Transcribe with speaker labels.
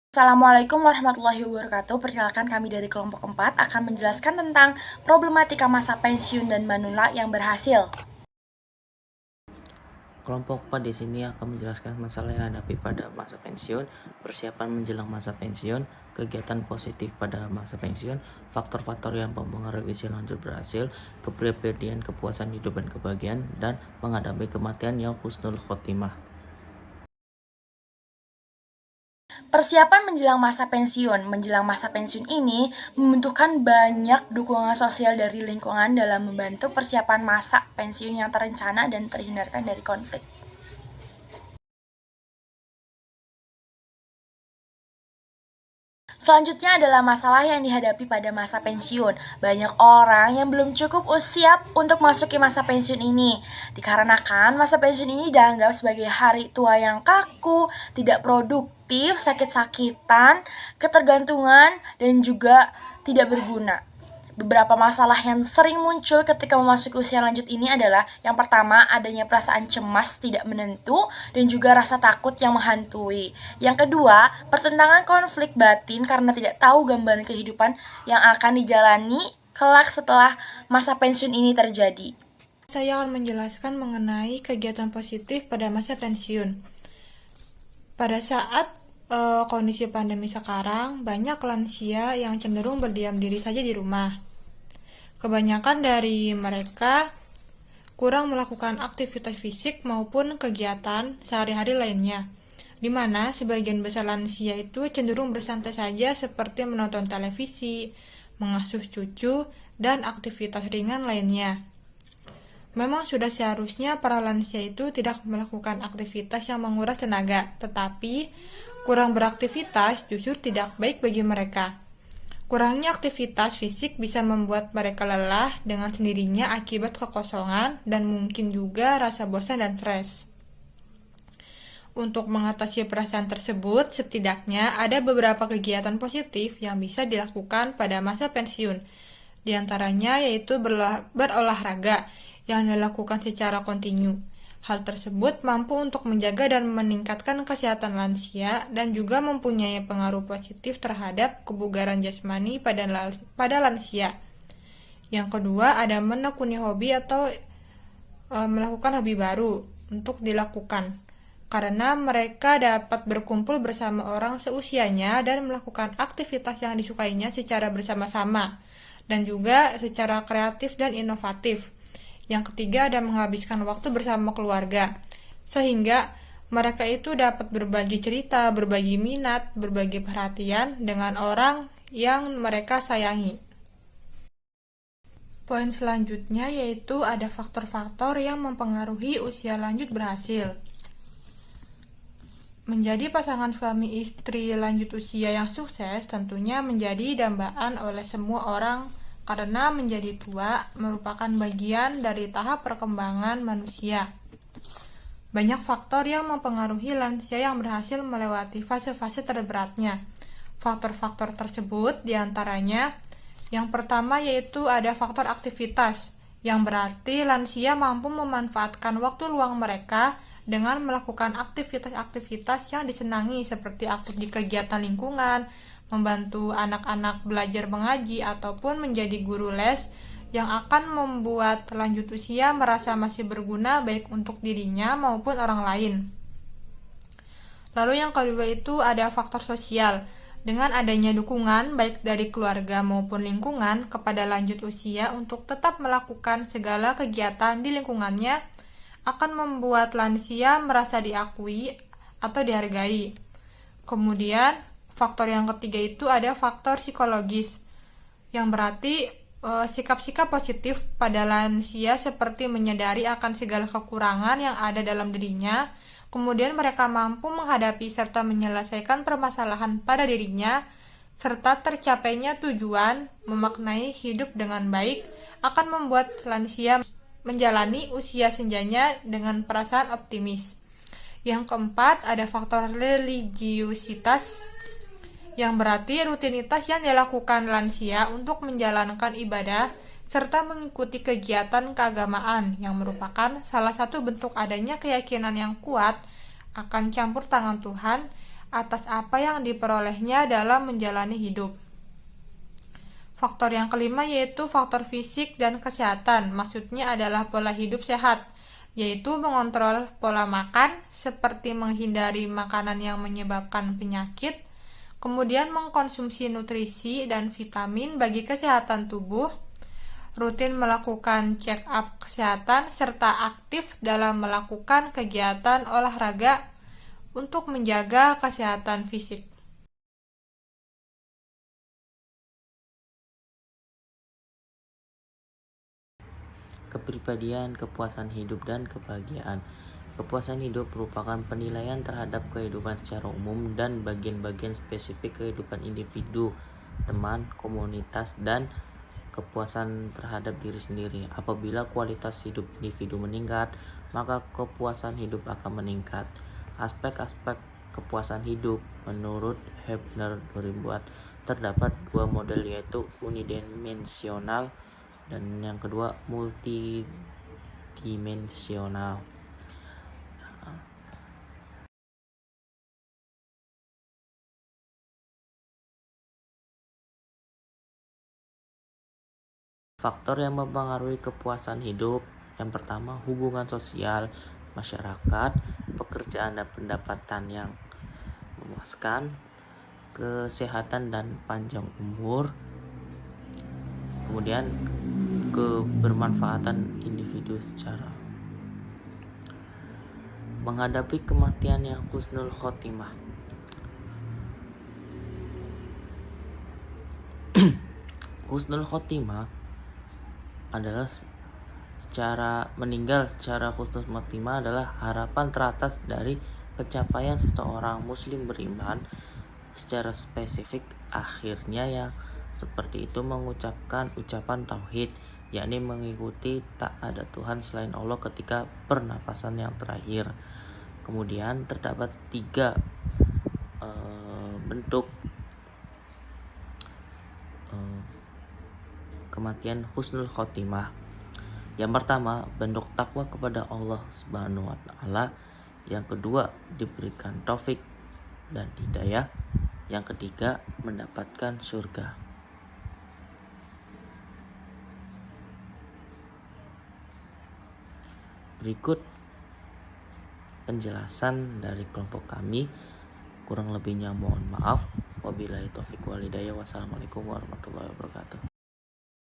Speaker 1: Assalamualaikum warahmatullahi wabarakatuh. Perkenalkan kami dari kelompok 4 akan menjelaskan tentang problematika masa pensiun dan manula yang berhasil.
Speaker 2: Kelompok 4 di sini akan menjelaskan masalah yang dihadapi pada masa pensiun, persiapan menjelang masa pensiun, kegiatan positif pada masa pensiun, faktor-faktor yang mempengaruhi usia lanjut berhasil, kepribadian, kepuasan hidup dan kebahagiaan, dan menghadapi kematian yang husnul khotimah.
Speaker 1: Persiapan menjelang masa pensiun. Menjelang masa pensiun ini membutuhkan banyak dukungan sosial dari lingkungan dalam membantu persiapan masa pensiun yang terencana dan terhindarkan dari konflik. Selanjutnya adalah masalah yang dihadapi pada masa pensiun. Banyak orang yang belum cukup usia untuk masuki masa pensiun ini. Dikarenakan masa pensiun ini dianggap sebagai hari tua yang kaku, tidak produktif, sakit-sakitan, ketergantungan, dan juga tidak berguna. Beberapa masalah yang sering muncul ketika memasuki usia lanjut ini adalah yang pertama, adanya perasaan cemas tidak menentu dan juga rasa takut yang menghantui. Yang kedua, pertentangan konflik batin karena tidak tahu gambaran kehidupan yang akan dijalani kelak setelah masa pensiun ini terjadi.
Speaker 3: Saya akan menjelaskan mengenai kegiatan positif pada masa pensiun. Pada saat kondisi pandemi sekarang, banyak lansia yang cenderung berdiam diri saja di rumah. Kebanyakan dari mereka kurang melakukan aktivitas fisik maupun kegiatan sehari-hari lainnya, di mana sebagian besar lansia itu cenderung bersantai saja seperti menonton televisi, mengasuh cucu, dan aktivitas ringan lainnya. Memang sudah seharusnya para lansia itu tidak melakukan aktivitas yang menguras tenaga, tetapi kurang beraktivitas justru tidak baik bagi mereka. Kurangnya aktivitas fisik bisa membuat mereka lelah dengan sendirinya akibat kekosongan dan mungkin juga rasa bosan dan stres. Untuk mengatasi perasaan tersebut, setidaknya ada beberapa kegiatan positif yang bisa dilakukan pada masa pensiun. Di antaranya yaitu berolahraga yang dilakukan secara kontinu. Hal tersebut mampu untuk menjaga dan meningkatkan kesehatan lansia dan juga mempunyai pengaruh positif terhadap kebugaran jasmani pada lansia. Yang kedua, ada menekuni hobi atau melakukan hobi baru untuk dilakukan, karena mereka dapat berkumpul bersama orang seusianya dan melakukan aktivitas yang disukainya secara bersama-sama dan juga secara kreatif dan inovatif. Yang ketiga, ada menghabiskan waktu bersama keluarga, sehingga mereka itu dapat berbagi cerita, berbagi minat, berbagi perhatian dengan orang yang mereka sayangi. Poin selanjutnya yaitu ada faktor-faktor yang mempengaruhi usia lanjut berhasil. Menjadi pasangan suami istri lanjut usia yang sukses tentunya menjadi dambaan oleh semua orang, karena menjadi tua merupakan bagian dari tahap perkembangan manusia. Banyak faktor yang mempengaruhi lansia yang berhasil melewati fase-fase terberatnya. Faktor-faktor tersebut diantaranya, yang pertama yaitu ada faktor aktivitas, yang berarti lansia mampu memanfaatkan waktu luang mereka dengan melakukan aktivitas-aktivitas yang disenangi seperti aktif di kegiatan lingkungan, membantu anak-anak belajar mengaji, ataupun menjadi guru les yang akan membuat lanjut usia merasa masih berguna baik untuk dirinya maupun orang lain. Lalu yang kedua itu ada faktor sosial. Dengan adanya dukungan baik dari keluarga maupun lingkungan kepada lanjut usia untuk tetap melakukan segala kegiatan di lingkungannya akan membuat lansia merasa diakui atau dihargai. Kemudian faktor yang ketiga itu ada faktor psikologis, yang berarti sikap-sikap positif pada lansia seperti menyadari akan segala kekurangan yang ada dalam dirinya, kemudian mereka mampu menghadapi serta menyelesaikan permasalahan pada dirinya, serta tercapainya tujuan memaknai hidup dengan baik akan membuat lansia menjalani usia senjanya dengan perasaan optimis. Yang keempat ada faktor religiusitas, yang berarti rutinitas yang dilakukan lansia untuk menjalankan ibadah serta mengikuti kegiatan keagamaan yang merupakan salah satu bentuk adanya keyakinan yang kuat akan campur tangan Tuhan atas apa yang diperolehnya dalam menjalani hidup. Faktor yang kelima yaitu faktor fisik dan kesehatan, maksudnya adalah pola hidup sehat, yaitu mengontrol pola makan seperti menghindari makanan yang menyebabkan penyakit, kemudian mengkonsumsi nutrisi dan vitamin bagi kesehatan tubuh, rutin melakukan check up kesehatan, serta aktif dalam melakukan kegiatan olahraga untuk menjaga kesehatan fisik.
Speaker 2: Kepribadian, kepuasan hidup, dan kebahagiaan. Kepuasan hidup merupakan penilaian terhadap kehidupan secara umum dan bagian-bagian spesifik kehidupan individu, teman, komunitas, dan kepuasan terhadap diri sendiri. Apabila kualitas hidup individu meningkat, maka kepuasan hidup akan meningkat. Aspek-aspek kepuasan hidup menurut Hebner 2004 terdapat dua model, yaitu unidimensional dan yang kedua multidimensional. Faktor yang mempengaruhi kepuasan hidup, yang pertama hubungan sosial, masyarakat, pekerjaan dan pendapatan yang memuaskan, kesehatan dan panjang umur, kemudian kebermanfaatan individu secara menghadapi kematian yang husnul khotimah. Husnul khotimah adalah meninggal secara husnul khotimah adalah harapan teratas dari pencapaian seseorang muslim beriman secara spesifik akhirnya, yang seperti itu mengucapkan ucapan tauhid, yakni mengikuti tak ada Tuhan selain Allah ketika pernapasan yang terakhir. Kemudian terdapat tiga bentuk kematian husnul khotimah. Yang pertama, bentuk takwa kepada Allah Subhanahu wa taala. Yang kedua, diberikan taufik dan hidayah. Yang ketiga, mendapatkan surga. Berikut penjelasan dari kelompok kami. Kurang lebihnya mohon maaf. Wabillahi taufiq wal hidayah. Wassalamualaikum warahmatullahi wabarakatuh.